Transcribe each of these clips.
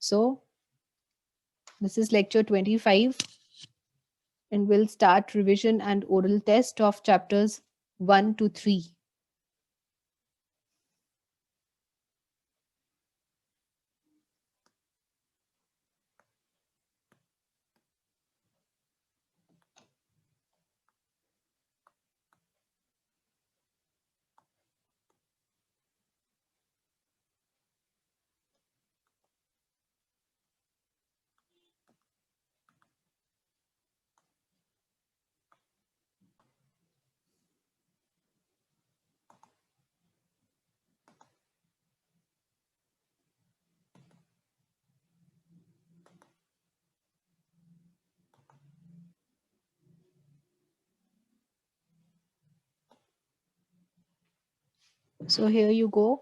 So this is lecture 25 and we'll start revision and oral test of chapters 1 to 3. So here you go.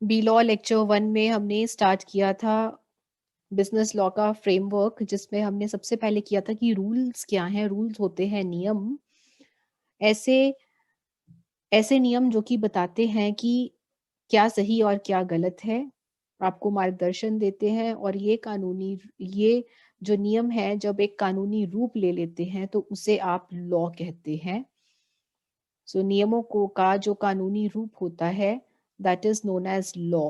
B law lecture 1 में हमने start किया था business law का framework, जिसमें हमने सबसे पहले किया था कि रूल्स क्या हैं. रूल्स होते हैं नियम, ऐसे नियम जो कि बताते हैं कि क्या सही और क्या गलत है, आपको मार्गदर्शन देते हैं. और ये जो नियम है जब एक कानूनी रूप ले लेते हैं तो उसे आप लॉ कहते हैं. सो नियमों का जो कानूनी रूप होता है that is known as law.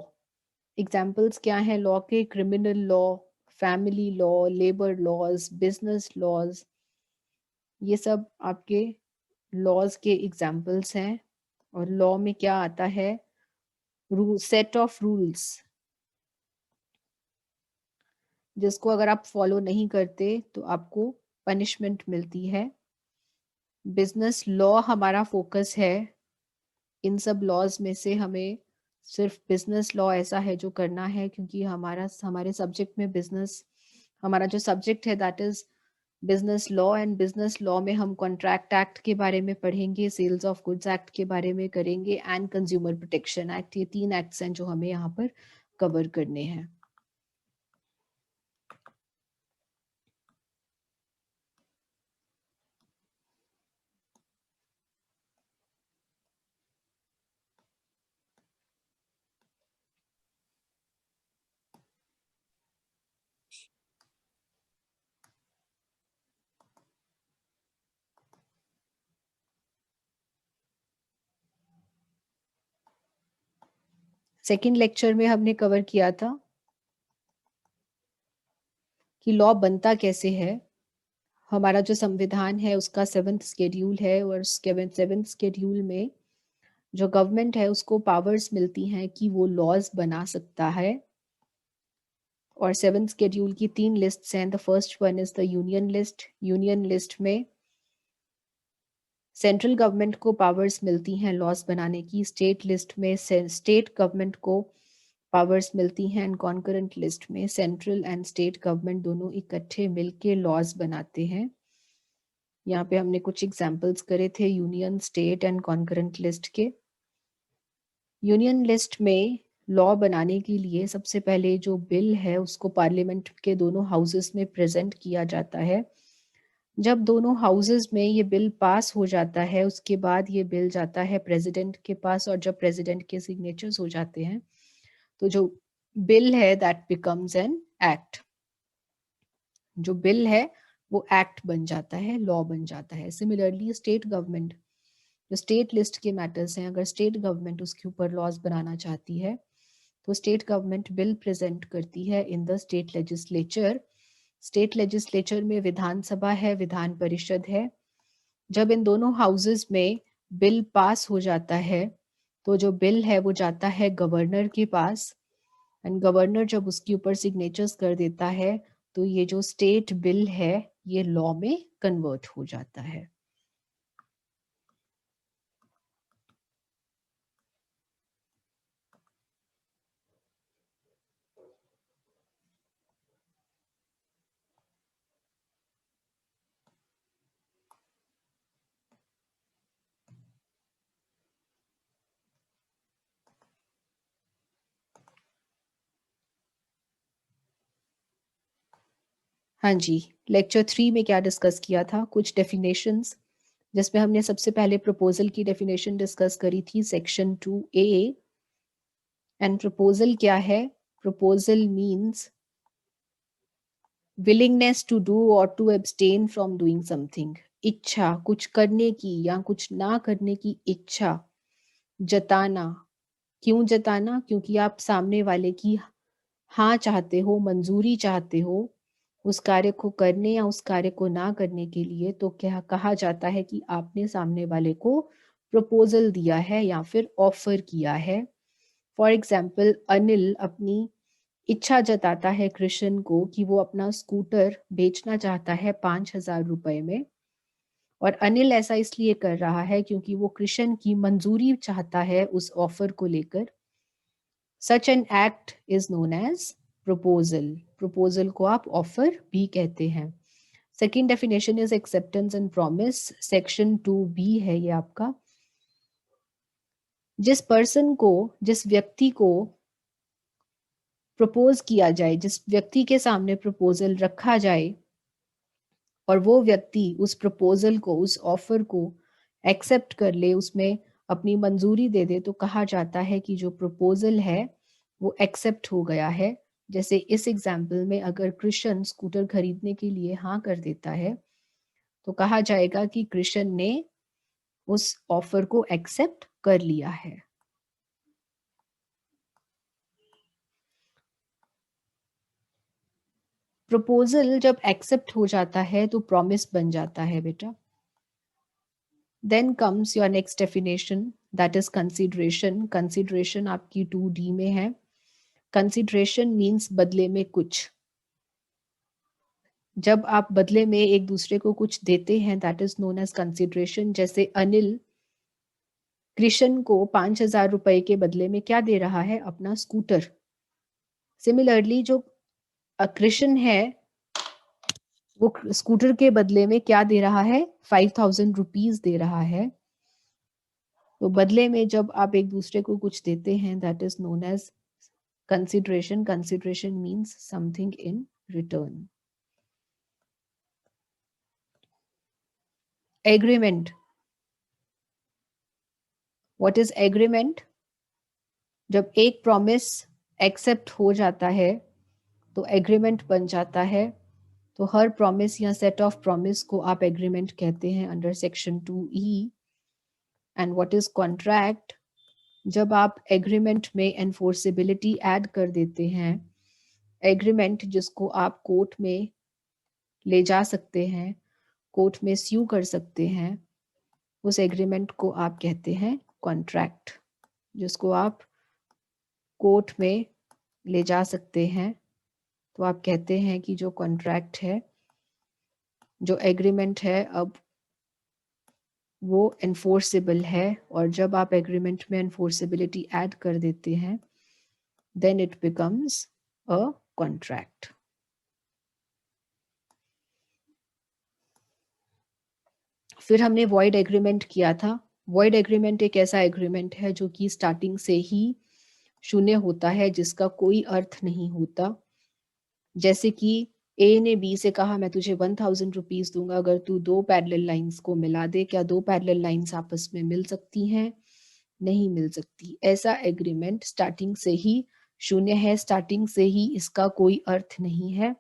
Examples क्या हैं लॉ के? Criminal law, family law, labour laws, business laws, ये सब आपके लॉज के एग्जाम्पल्स हैं. और लॉ में क्या आता है? सेट ऑफ रूल्स जिसको अगर आप फॉलो नहीं करते तो आपको पनिशमेंट मिलती है. बिजनेस लॉ हमारा फोकस है. इन सब लॉज में से हमें सिर्फ बिजनेस लॉ ऐसा है जो करना है, क्योंकि हमारे सब्जेक्ट में बिजनेस, हमारा जो सब्जेक्ट है that is business law. And business law में हम कॉन्ट्रैक्ट एक्ट के बारे में पढ़ेंगे, सेल्स ऑफ गुड्स एक्ट के बारे में करेंगे, एंड कंज्यूमर प्रोटेक्शन एक्ट. ये 3 एक्ट्स हैं जो हमें यहाँ पर कवर करने हैं. सेकेंड लेक्चर में हमने कवर किया था कि लॉ बनता कैसे है. हमारा जो संविधान है उसका 7th शेड्यूल है, और 7th शेड्यूल में जो गवर्नमेंट है उसको पावर्स मिलती हैं कि वो लॉज बना सकता है. और 7th शेड्यूल की 3 लिस्ट्स हैं. The first one is the union list. Union list में सेंट्रल गवर्नमेंट को पावर्स मिलती हैं लॉज बनाने की. स्टेट लिस्ट में स्टेट गवर्नमेंट को पावर्स मिलती हैं. एंड कॉन्करेंट लिस्ट में सेंट्रल एंड स्टेट गवर्नमेंट दोनों इकट्ठे मिलके लॉज बनाते हैं. यहाँ पे हमने कुछ एग्जाम्पल्स करे थे union, state and concurrent list के. यूनियन लिस्ट में लॉ बनाने के लिए सबसे पहले जो बिल है उसको पार्लियामेंट के दोनों हाउसेस में प्रेजेंट किया जाता है. जब दोनों हाउसेस में ये बिल पास हो जाता है उसके बाद ये बिल जाता है प्रेसिडेंट के पास. और जब प्रेसिडेंट के सिग्नेचर्स हो जाते हैं तो जो बिल है दैट बिकम्स एन एक्ट. जो बिल है वो एक्ट बन जाता है, लॉ बन जाता है. सिमिलरली स्टेट गवर्नमेंट, जो स्टेट लिस्ट के मैटर्स हैं, अगर स्टेट गवर्नमेंट उसके ऊपर लॉज बनाना चाहती है तो स्टेट गवर्नमेंट बिल प्रेजेंट करती है in the state legislature. State legislature में विधानसभा है, विधान परिषद है. जब इन दोनों हाउसेस में बिल पास हो जाता है तो जो बिल है वो जाता है गवर्नर के पास. एंड गवर्नर जब उसके ऊपर सिग्नेचर्स कर देता है तो ये जो स्टेट बिल है ये लॉ में कन्वर्ट हो जाता है. हाँ जी, लेक्चर 3 में क्या डिस्कस किया था? कुछ डेफिनेशंस, जिसमें हमने सबसे पहले प्रपोजल की डेफिनेशन डिस्कस करी थी, सेक्शन 2A. एंड प्रपोजल क्या है? Proposal means willingness to do or to abstain from doing something, इच्छा, कुछ करने की या कुछ ना करने की इच्छा जताना। क्यों जताना? क्योंकि आप सामने वाले की हाँ चाहते हो, मंजूरी चाहते हो उस कार्य को करने या उस कार्य को ना करने के लिए, तो क्या कहा जाता है कि आपने सामने वाले को प्रपोजल दिया है या फिर ऑफर किया है। फॉर एग्जाम्पल, अनिल अपनी इच्छा जताता है कृष्ण को कि वो अपना स्कूटर बेचना चाहता है 5,000 रुपए में, और अनिल ऐसा इसलिए कर रहा है क्योंकि वो कृष्ण की मंजूरी चाहता है उस ऑफर को लेकर। Such an act is known as proposal. Proposal को आप ऑफर भी कहते हैं। Second definition is acceptance and promise. Section 2B है ये आपका। जिस पर्सन को, जिस व्यक्ति को प्रपोज किया जाए, जिस व्यक्ति के सामने प्रपोजल रखा जाए और वो व्यक्ति उस प्रपोजल को, उस ऑफर को एक्सेप्ट कर ले, उसमें अपनी मंजूरी दे दे, तो कहा जाता है कि जो प्रपोजल है वो एक्सेप्ट हो गया है। जैसे इस एग्जाम्पल में अगर कृष्ण स्कूटर खरीदने के लिए हाँ कर देता है तो कहा जाएगा कि कृष्ण ने उस ऑफर को एक्सेप्ट कर लिया है। प्रपोजल जब एक्सेप्ट हो जाता है तो प्रॉमिस बन जाता है बेटा। Then comes your next definition, that is consideration. Consideration आपकी 2D में है। कंसिडरेशन मीन्स बदले में कुछ। जब आप बदले में एक दूसरे को कुछ देते हैं, that is known as consideration. जैसे अनिल कृष्ण को 5,000 रुपए के बदले में क्या दे रहा है? अपना स्कूटर। सिमिलरली जो कृष्ण है वो स्कूटर के बदले में क्या दे रहा है? 5,000 रुपीज दे रहा है। तो बदले में जब आप एक दूसरे को कुछ देते हैं, that is known as consideration. Consideration means something in return. Agreement. What is agreement? जब एक प्रॉमिस एक्सेप्ट हो जाता है तो एग्रीमेंट बन जाता है। तो हर प्रॉमिस या सेट ऑफ प्रॉमिस को आप एग्रीमेंट कहते हैं under section 2E। And what is contract? जब आप एग्रीमेंट में एनफोर्सेबिलिटी ऐड कर देते हैं, एग्रीमेंट जिसको आप कोर्ट में ले जा सकते हैं, कोर्ट में स्यू कर सकते हैं, उस एग्रीमेंट को आप कहते हैं कॉन्ट्रैक्ट। जिसको आप कोर्ट में ले जा सकते हैं तो आप कहते हैं कि जो कॉन्ट्रैक्ट है, जो एग्रीमेंट है, अब वो एनफोर्सेबल है। और जब आप एग्रीमेंट में एनफोर्सेबिलिटी ऐड कर देते हैं, then it becomes a contract. फिर हमने वॉइड एग्रीमेंट किया था। वॉइड एग्रीमेंट एक ऐसा एग्रीमेंट है जो कि स्टार्टिंग से ही शून्य होता है, जिसका कोई अर्थ नहीं होता। जैसे कि ए ने बी से कहा मैं तुझे 1,000 रुपीज दूंगा अगर तू 2 पैरेलल लाइंस को मिला दे। क्या 2 पैरेलल लाइंस आपस में मिल सकती हैं? नहीं मिल सकती। ऐसा एग्रीमेंट स्टार्टिंग से ही शून्य है, स्टार्टिंग से ही इसका कोई अर्थ नहीं है।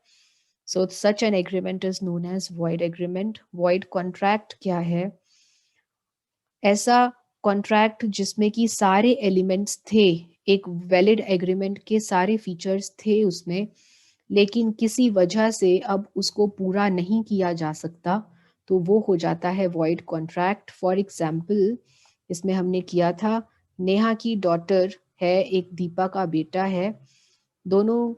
So such an agreement is known as void agreement. Void contract क्या है? ऐसा कॉन्ट्रैक्ट जिसमें कि सारे एलिमेंट्स थे, एक वैलिड एग्रीमेंट के सारे फीचर्स थे उसमें, लेकिन किसी वजह से अब उसको पूरा नहीं किया जा सकता, तो वो हो जाता है वॉइड कॉन्ट्रैक्ट। फॉर एग्जाम्पल, इसमें हमने किया था, नेहा की डॉटर है, एक दीपा का बेटा है, दोनों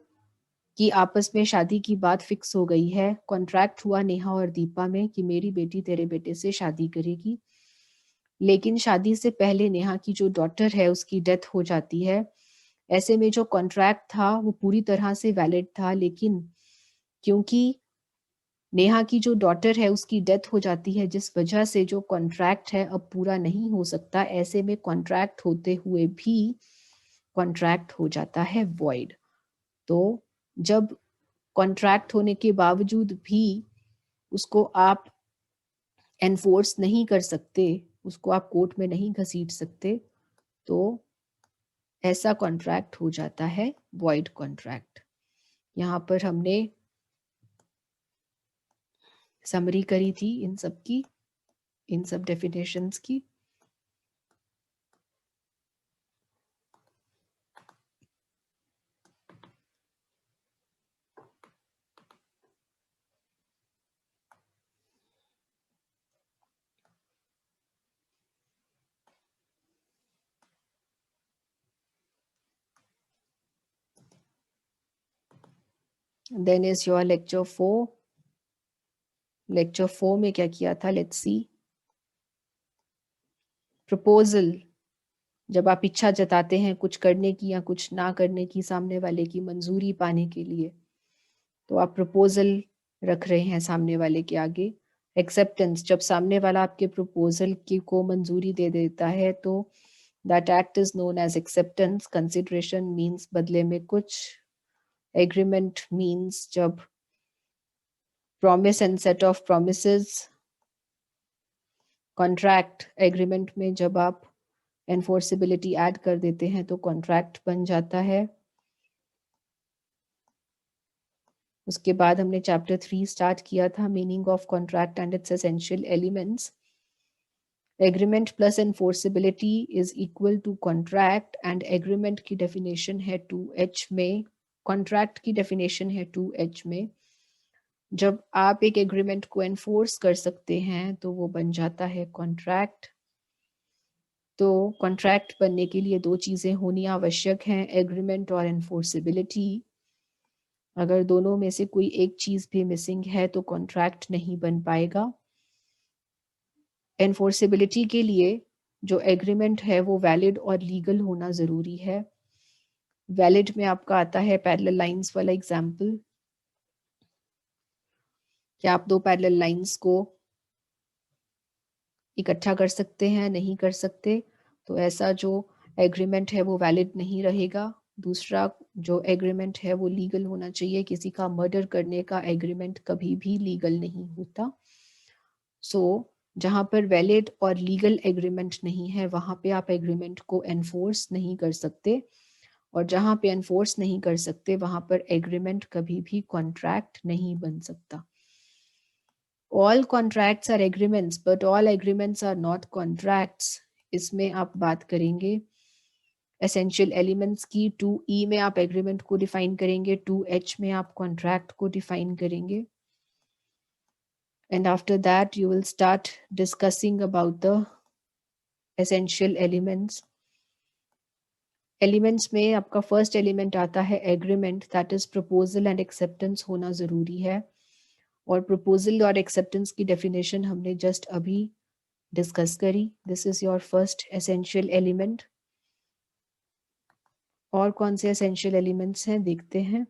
की आपस में शादी की बात फिक्स हो गई है। कॉन्ट्रैक्ट हुआ नेहा और दीपा में कि मेरी बेटी तेरे बेटे से शादी करेगी। लेकिन शादी से पहले नेहा की जो डॉटर है उसकी डेथ हो जाती है। ऐसे में जो कॉन्ट्रैक्ट था वो पूरी तरह से वैलिड था, लेकिन क्योंकि नेहा की जो डॉटर है उसकी डेथ हो जाती है, जिस वजह से जो कॉन्ट्रैक्ट है अब पूरा नहीं हो सकता। ऐसे में कॉन्ट्रैक्ट होते हुए भी कॉन्ट्रैक्ट हो जाता है वॉइड। तो जब कॉन्ट्रैक्ट होने के बावजूद भी उसको आप एनफोर्स नहीं कर सकते, उसको आप कोर्ट में नहीं घसीट सकते, तो ऐसा कॉन्ट्रैक्ट हो जाता है वॉइड कॉन्ट्रैक्ट। यहाँ पर हमने समरी करी थी इन सब की, इन सब डेफिनेशंस की। Then is your lecture 4। Lecture 4 में क्या किया था, लेट्स सी। प्रपोजल, जब आप इच्छा जताते हैं कुछ करने की या कुछ ना करने की, सामने वाले की मंजूरी पाने के लिए, तो आप प्रपोजल रख रहे हैं सामने वाले के आगे। एक्सेप्टेंस, जब सामने वाला आपके प्रपोजल की को मंजूरी दे देता है तो that act is known as acceptance. Consideration means बदले में कुछ। एग्रीमेंट मीन्स जब promise and set of promises. Contract, agreement में जब आप एनफोर्सिबिलिटी ऐड कर देते हैं तो कॉन्ट्रैक्ट बन जाता है। उसके बाद हमने चैप्टर 3 स्टार्ट किया था, meaning of contract and its essential elements. Agreement plus enforceability is equal to contract, and agreement की डेफिनेशन है 2H में, कॉन्ट्रैक्ट की डेफिनेशन है 2H में। जब आप एक एग्रीमेंट को एनफोर्स कर सकते हैं तो वो बन जाता है कॉन्ट्रैक्ट। तो कॉन्ट्रैक्ट बनने के लिए दो चीज़ें होनी आवश्यक हैं, एग्रीमेंट और एनफोर्सिबिलिटी। अगर दोनों में से कोई एक चीज़ भी मिसिंग है तो कॉन्ट्रैक्ट नहीं बन पाएगा। एनफोर्सिबिलिटी के लिए जो एग्रीमेंट है वो वैलिड और लीगल होना ज़रूरी है। वैलिड में आपका आता है पैरेलल लाइंस वाला एग्जाम्पल, क्या आप दो पैरेलल लाइंस को इकट्ठा कर सकते हैं, नहीं कर सकते, तो ऐसा जो एग्रीमेंट है वो वैलिड नहीं रहेगा। दूसरा, जो एग्रीमेंट है वो लीगल होना चाहिए। किसी का मर्डर करने का एग्रीमेंट कभी भी लीगल नहीं होता। सो जहाँ पर वैलिड और लीगल एग्रीमेंट नहीं है वहाँ पे आप एग्रीमेंट को एनफोर्स नहीं कर सकते, और जहाँ पे एनफोर्स नहीं कर सकते वहाँ पर एग्रीमेंट कभी भी कॉन्ट्रैक्ट नहीं बन सकता। All contracts are agreements, but all agreements are not contracts. इसमें आप बात करेंगे एसेंशियल एलिमेंट्स की। 2E में आप एग्रीमेंट को डिफाइन करेंगे, 2H में आप कॉन्ट्रैक्ट को डिफाइन करेंगे, and after that you will start discussing about the essential elements. Elements में आपका फर्स्ट एलिमेंट आता है agreement, that is proposal and acceptance होना ज़रूरी है। और प्रपोजल और एक्सेप्टेंस की डेफिनेशन हमने जस्ट अभी डिस्कस करी। This is your first essential element. और कौन से एसेंशियल एलिमेंट्स हैं देखते हैं।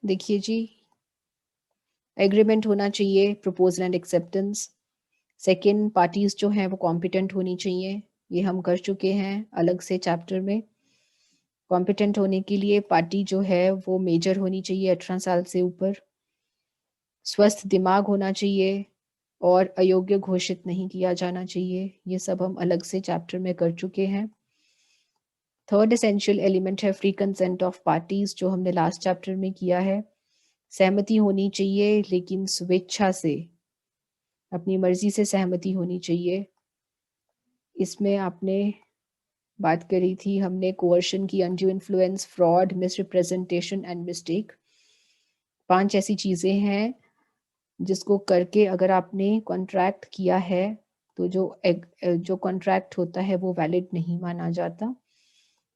देखिए जी, एग्रीमेंट होना चाहिए, proposal and acceptance. Second, parties जो हैं वो कॉम्पिटेंट होनी चाहिए, ये हम कर चुके हैं अलग से चैप्टर में। कॉम्पिटेंट होने के लिए पार्टी जो है वो मेजर होनी चाहिए, 18 साल से ऊपर। स्वस्थ दिमाग होना चाहिए और अयोग्य घोषित नहीं किया जाना चाहिए, ये सब हम अलग से चैप्टर में कर चुके हैं। थर्ड एसेंशियल एलिमेंट है फ्री कंसेंट ऑफ पार्टीज, जो हमने लास्ट चैप्टर में किया है। सहमति होनी चाहिए लेकिन स्वेच्छा से, अपनी मर्जी से सहमति होनी चाहिए। इसमें आपने बात करी थी हमने कोअर्शन की, undue influence, fraud, misrepresentation and mistake. 5 ऐसी चीज़ें हैं जिसको करके अगर आपने कॉन्ट्रैक्ट किया है तो जो कॉन्ट्रैक्ट होता है वो वैलिड नहीं माना जाता।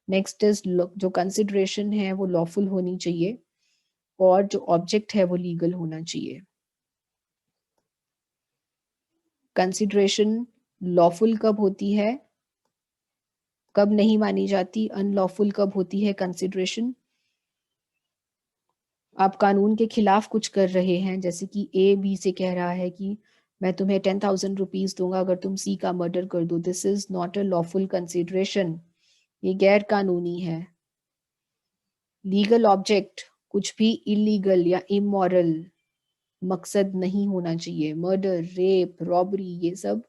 नेक्स्ट इज जो कंसिडरेशन है वो लॉफुल होनी चाहिए, और जो ऑब्जेक्ट है वो लीगल होना चाहिए। कंसिडरेशन लॉफुल कब होती है, कब नहीं मानी जाती, अनलॉफुल कब होती है कंसिडरेशन? आप कानून के खिलाफ कुछ कर रहे हैं, जैसे कि ए बी से कह रहा है कि मैं तुम्हें 10,000 रुपीज दूंगा अगर तुम सी का मर्डर कर दो, this is not a lawful consideration, ये गैर कानूनी है। लीगल ऑब्जेक्ट कुछ भी इलीगल या इमोरल मकसद नहीं होना चाहिए। मर्डर, रेप, रॉबरी, ये सब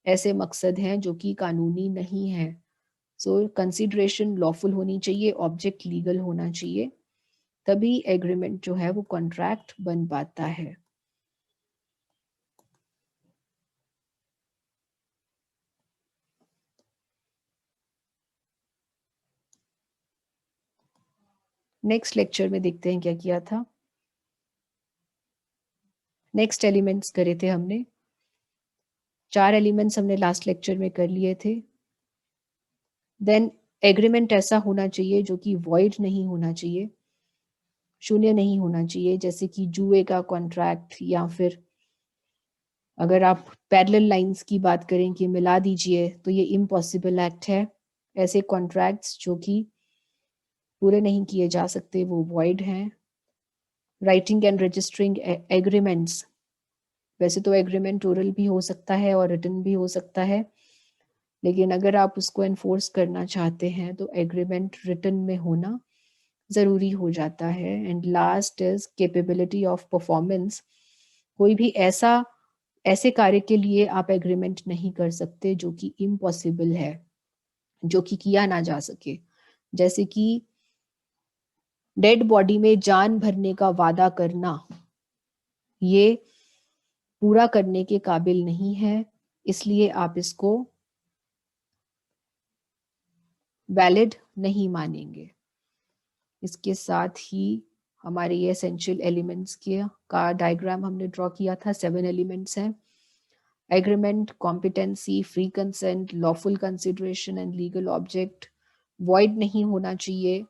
ऐसे मकसद हैं जो कि कानूनी नहीं है। सो कंसिडरेशन लॉफुल होनी चाहिए, ऑब्जेक्ट लीगल होना चाहिए, तभी एग्रीमेंट जो है वो कॉन्ट्रैक्ट बन पाता है। नेक्स्ट लेक्चर में देखते हैं क्या किया था। नेक्स्ट एलिमेंट्स करे थे हमने, 4 एलिमेंट्स हमने लास्ट लेक्चर में कर लिए थे। देन एग्रीमेंट ऐसा होना चाहिए जो कि वॉइड नहीं होना चाहिए, शून्य नहीं होना चाहिए, जैसे कि जुए का कॉन्ट्रैक्ट, या फिर अगर आप पैरेलल लाइंस की बात करें कि मिला दीजिए, तो ये इम्पॉसिबल एक्ट है। ऐसे कॉन्ट्रैक्ट्स जो कि पूरे नहीं किए जा सकते वो वॉइड हैं। राइटिंग एंड रजिस्टरिंग एग्रीमेंट्स, वैसे तो एग्रीमेंट ओरल भी हो सकता है और रिटन भी हो सकता है, लेकिन अगर आप उसको एनफोर्स करना चाहते हैं तो एग्रीमेंट रिटन में होना ज़रूरी हो जाता है। And last is capability of performance, कोई भी ऐसे कार्य के लिए आप एग्रीमेंट नहीं कर सकते जो कि इम्पॉसिबल है, जो कि किया ना जा सके, जैसे कि डेड बॉडी में जान भरने का वादा करना, ये पूरा करने के काबिल नहीं है, इसलिए आप इसको वैलिड नहीं मानेंगे। इसके साथ ही हमारे ये एसेंशियल एलिमेंट्स का डायग्राम हमने ड्रॉ किया था। 7 एलिमेंट्स हैं: agreement, competency, free consent, lawful consideration and legal object, void नहीं होना चाहिए,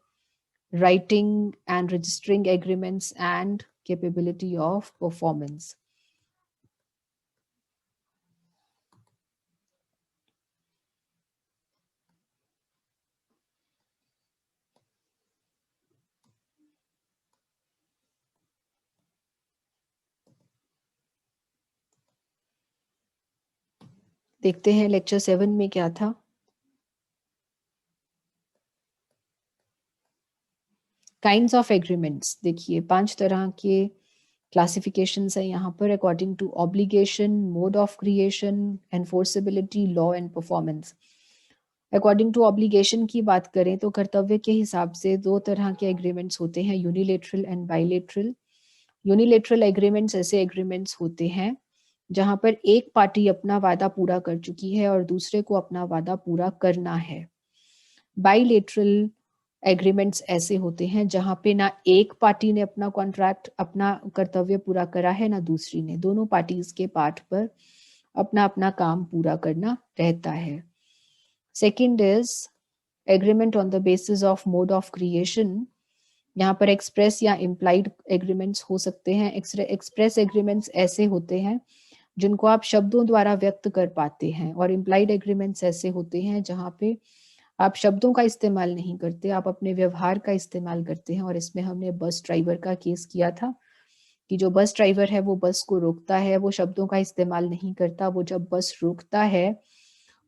writing and registering agreements and capability of performance. देखते हैं लेक्चर 7 में क्या था। काइंड्स ऑफ एग्रीमेंट्स, देखिए 5 तरह के क्लासिफिकेशंस है यहाँ पर, according to obligation, mode of creation, enforceability, law and performance. According to obligation की बात करें तो कर्तव्य के हिसाब से 2 तरह के एग्रीमेंट्स होते हैं, unilateral and bilateral. Unilateral agreements ऐसे एग्रीमेंट्स होते हैं जहां पर एक पार्टी अपना वादा पूरा कर चुकी है और दूसरे को अपना वादा पूरा करना है। बाइलेटरल एग्रीमेंट्स ऐसे होते हैं जहां पे ना एक पार्टी ने अपना कॉन्ट्रैक्ट, अपना कर्तव्य पूरा करा है, ना दूसरी ने, दोनों पार्टीज के पार्ट पर अपना अपना काम पूरा करना रहता है। Second is agreement on the basis of mode of creation. यहाँ पर एक्सप्रेस या इम्प्लाइड एग्रीमेंट्स हो सकते हैं। एक्सप्रेस एग्रीमेंट्स ऐसे होते हैं जिनको आप शब्दों द्वारा व्यक्त कर पाते हैं, और इम्प्लाइड एग्रीमेंट्स ऐसे होते हैं जहाँ पे आप शब्दों का इस्तेमाल नहीं करते, आप अपने व्यवहार का इस्तेमाल करते हैं। और इसमें हमने बस ड्राइवर का केस किया था कि जो बस ड्राइवर है वो बस को रोकता है, वो शब्दों का इस्तेमाल नहीं करता, वो जब बस रोकता है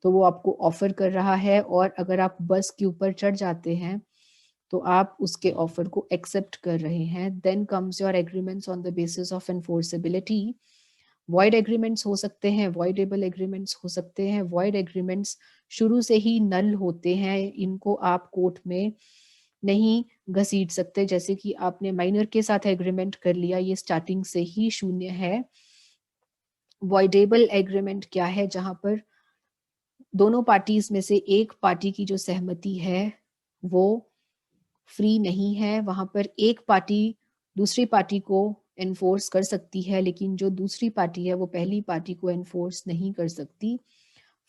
तो वो आपको ऑफर कर रहा है, और अगर आप बस के ऊपर चढ़ जाते हैं तो आप उसके ऑफर को एक्सेप्ट कर रहे हैं। Then comes your agreements on the basis of enforceability. Void agreements हो सकते हैं, वॉइडेबल एग्रीमेंट्स हो सकते हैं। वॉइड एग्रीमेंट्स शुरू से ही नल होते हैं, इनको आप कोर्ट में नहीं घसीट सकते। जैसे कि आपने माइनर के साथ एग्रीमेंट कर लिया, ये स्टार्टिंग से ही शून्य है। वॉइडेबल एग्रीमेंट क्या है? जहां पर दोनों पार्टीज में से एक पार्टी की जो सहमति है वो फ्री नहीं है, वहां पर एक पार्टी दूसरी पार्टी को एनफोर्स कर सकती है, लेकिन जो दूसरी पार्टी है वो पहली पार्टी को एनफोर्स नहीं कर सकती।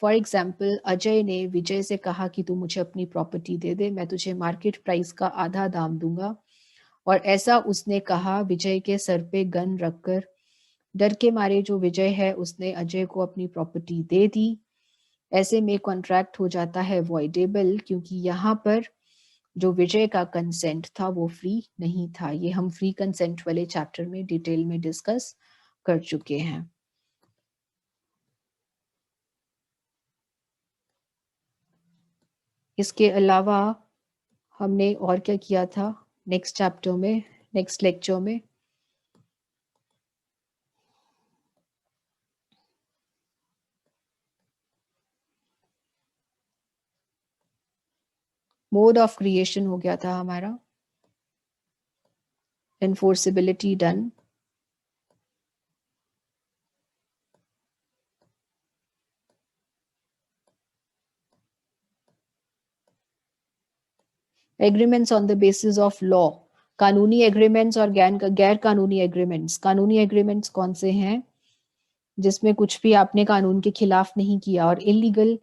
फॉर एग्जाम्पल, अजय ने विजय से कहा कि तू मुझे अपनी प्रॉपर्टी दे दे, मैं तुझे मार्केट प्राइस का आधा दाम दूंगा, और ऐसा उसने कहा विजय के सर पे गन रखकर। डर के मारे जो विजय है उसने अजय को अपनी प्रॉपर्टी दे दी। ऐसे में कॉन्ट्रैक्ट हो जाता है वॉइडेबल, क्योंकि यहाँ पर जो विजय का कंसेंट था वो फ्री नहीं था। ये हम फ्री कंसेंट वाले चैप्टर में डिटेल में डिस्कस कर चुके हैं। इसके अलावा हमने और क्या किया था नेक्स्ट चैप्टर में, नेक्स्ट लेक्चर में? मोड ऑफ क्रिएशन हो गया था हमारा, enforceability done, agreements on the basis of law, कानूनी एग्रीमेंट्स और गैर कानूनी एग्रीमेंट्स। कानूनी एग्रीमेंट्स कौन से हैं? जिसमें कुछ भी आपने कानून के खिलाफ नहीं किया। और इलीगल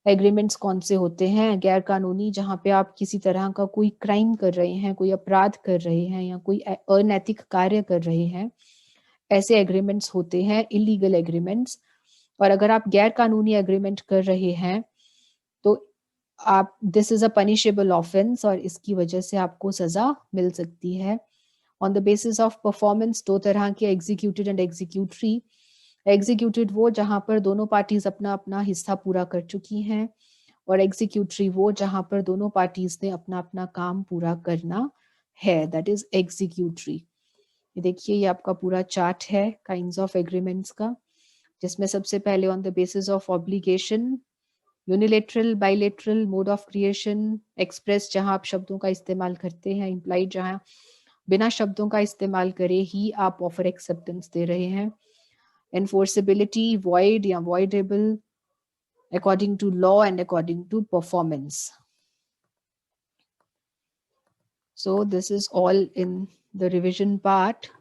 एग्रीमेंट्स कौन से होते हैं? गैर कानूनी, जहां पे आप किसी तरह का कोई क्राइम कर रहे हैं, कोई अपराध कर रहे हैं या कोई अनैतिक कार्य कर रहे हैं, ऐसे एग्रीमेंट्स होते हैं इलीगल एग्रीमेंट्स। और अगर आप गैर कानूनी एग्रीमेंट कर रहे हैं तो आप, this is a punishable offence और इसकी वजह से आपको सजा मिल सकती है। On the basis of performance दो तरह के, एग्जीक्यूटेड एंड एग्जीक्यूटरी। एग्जीक्यूटेड वो जहां पर दोनों पार्टीज अपना अपना हिस्सा पूरा कर चुकी हैं, और एग्जीक्यूटरी वो जहां पर दोनों पार्टीज ने अपना अपना काम पूरा करना है, दैट इज एग्जीक्यूटरी। ये देखिए, ये आपका पूरा चार्ट है काइंड्स ऑफ एग्रीमेंट्स का, जिसमें सबसे पहले on the basis of obligation, unilateral, bilateral, mode of creation, express जहां आप शब्दों का इस्तेमाल करते हैं, इम्प्लाइड जहां बिना शब्दों का इस्तेमाल करे ही आप ऑफर एक्सेप्टेंस दे रहे हैं, enforceability, void या voidable, according to law and according to performance. So this is all in the revision part.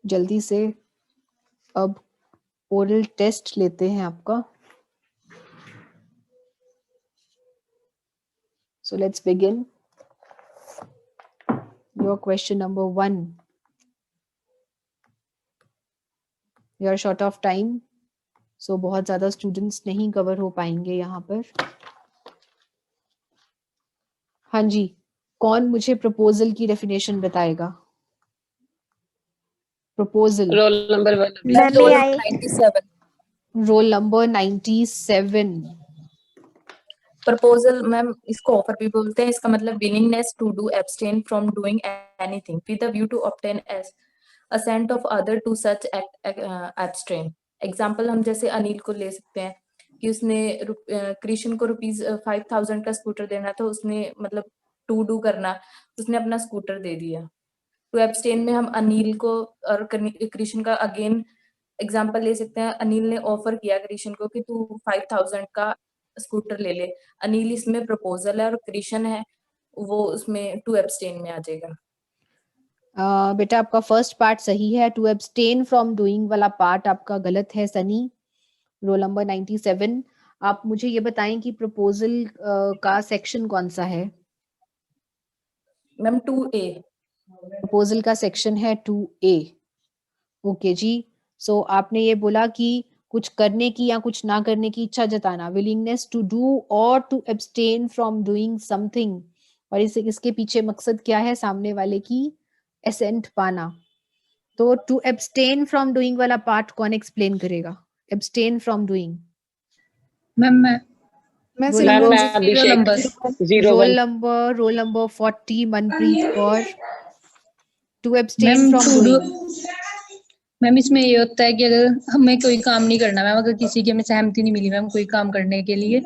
जल्दी से अब ओरल टेस्ट लेते हैं आपका। So let's begin. Your question number 1. We are short of time, so बहुत ज्यादा students नहीं cover हो पाएंगे यहाँ पर। हाँ जी, कौन मुझे प्रपोजल की डेफिनेशन बताएगा? प्रपोजल, रोल नंबर 1 मैं भी आई। 97। Roll number 97। प्रपोजल मैम इसको ऑफर भी बोलते हैं। इसका मतलब willingness to do, abstain from doing anything with the view to obtain as assent of other to such abstain. Example हम जैसे अनिल को ले सकते हैं कि उसने कृष्ण को ₹5000 का स्कूटर देना था, उसने मतलब टू डू करना, उसने अपना स्कूटर दे दिया। टू एब्सटेन में हम अनिल को और कृष्ण का अगेन एग्जाम्पल ले सकते हैं। अनिल ने ऑफर किया कृष्ण को कि तू 5000 का स्कूटर ले ले। अनिल इसमें प्रपोजल है और कृष्ण है वो उसमें टू एब्सटेन में आ जाएगा। बेटा आपका फर्स्ट पार्ट सही है, टू एब्सटेन फ्रॉम डूइंग वाला पार्ट आपका गलत है सनी। Role number 97। आप मुझे ये बताएं कि प्रपोजल का सेक्शन कौन सा है? Ma'am 2A। प्रपोजल का सेक्शन है 2A। ओके जी। सो आपने ये बोला कि कुछ करने की या कुछ ना करने की इच्छा जताना, विलिंगनेस टू डू और to abstain from doing something. और इसके पीछे मकसद क्या है? सामने वाले की एसेंट पाना। तो टू एब्सटेन फ्रॉम डूइंग वाला पार्ट कौन एक्सप्लेन करेगा? Abstain from doing. मैं roll number 40 Manpreet Kaur. To abstain ma'am from doing. Ma'am इसमें ये होता है कि अगर हमें कोई काम नहीं करना मैम, अगर किसी की हमें सहमति नहीं मिली मैम कोई काम करने के लिए,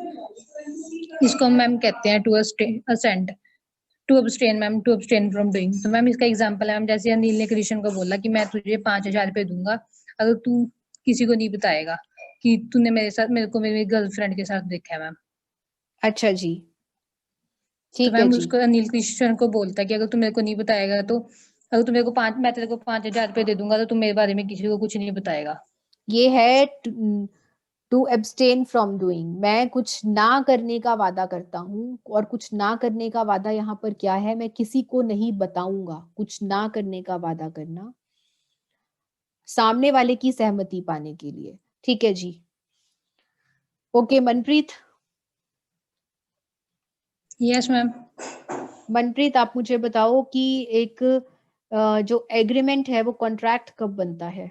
इसको हम मैम कहते हैं to assent, to abstain ma'am, to abstain from doing. तो मैम इसका एग्जांपल है मैम, जैसे अनिल ने कृष्ण को बोला कि मैं तुझे 5000 रुपए दूंगा अगर तू किसी को नहीं बताएगा कि तूने मेरे को मेरी गर्लफ्रेंड के साथ देखा है मैम। अच्छा जी, तो ठीक है मैम जी। उसको अनिल कृष्ण को बोलता है कि अगर तू मेरे को नहीं बताएगा तो, अगर तू मेरे को मैं तेरे को 5000 रुपए दे दूंगा तो तू मेरे बारे में किसी को कुछ नहीं बताएगा। ये है टू एब्सटेन फ्रॉम डूइंग, मैं कुछ ना करने का वादा करता हूँ, और कुछ ना करने का वादा यहाँ पर क्या है, मैं किसी को नहीं बताऊंगा, कुछ ना करने का वादा करना सामने वाले की सहमति पाने के लिए। ठीक है जी, okay Manpreet. Yes ma'am. Manpreet आप मुझे बताओ कि एक जो एग्रीमेंट है वो कॉन्ट्रैक्ट कब बनता है?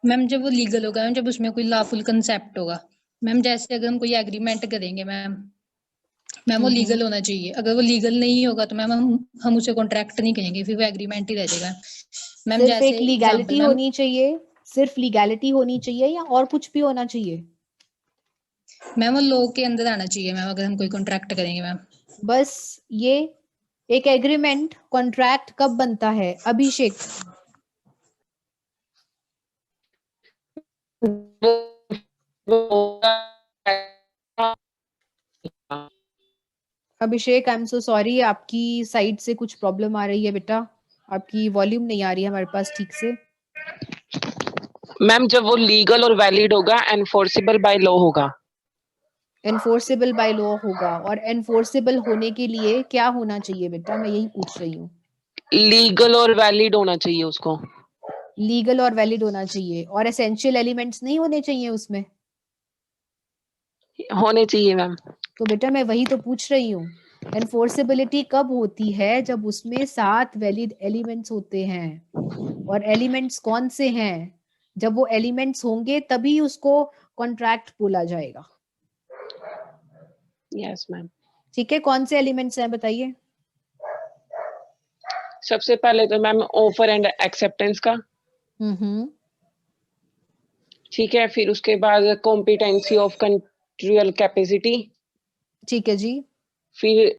मैम जब वो लीगल होगा मैम, जब उसमें कोई लॉफुल कंसेप्ट होगा मैम। जैसे अगर हम कोई एग्रीमेंट करेंगे मैम वो लीगल होना चाहिए। अगर वो लीगल नहीं होगा तो मैम हम उसे कॉन्ट्रैक्ट नहीं कहेंगे, फिर वो एग्रीमेंट ही रह जाएगा मैम। सिर्फ जैसे एक लीगैलिटी एग्जांपल मैम, होनी चाहिए, सिर्फ लीगैलिटी होनी चाहिए या और कुछ भी होना चाहिए? मैम वो लॉ के अंदर आना चाहिए मैम, अगर हम कोई कॉन्ट्रैक्ट करेंगे मैम। बस ये एक एग्रीमेंट कॉन्ट्रैक्ट कब बनता है अभिषेक? अभिषेक आई एम सो सॉरी, आपकी साइड से कुछ प्रॉब्लम आ रही है बेटा, आपकी वॉल्यूम नहीं आ रही है हमारे पास ठीक से। मैम जब वो लीगल और वैलिड होगा, एनफोर्सेबल बाय लॉ होगा। एनफोर्सेबल बाय लॉ होगा, और एनफोर्सेबल होने के लिए क्या होना चाहिए बेटा, मैं यही पूछ रही हूँ। लीगल और वैलिड होना चाहिए उसको। लीगल और वैलिड होना चाहिए, और एसेंशियल एलिमेंट्स नहीं होने चाहिए उसमें? होने चाहिए मैम। तो बेटा मैं वही तो पूछ रही हूँ, एनफोर्सेबिलिटी कब होती है? जब उसमें 7 वैलिड एलिमेंट्स होते हैं। और एलिमेंट्स कौन से हैं? जब वो एलिमेंट्स होंगे तभी उसको कॉन्ट्रैक्ट बोला जाएगा। Yes ma'am. ठीक है, कौन से एलिमेंट्स हैं बताइए? सबसे पहले तो मैम ऑफर एंड एक्सेप्टेंस का। ठीक है, फिर उसके बाद कॉम्पिटेंसी ऑफ कंट्रियल कैपेसिटी। ठीक है जी। फिर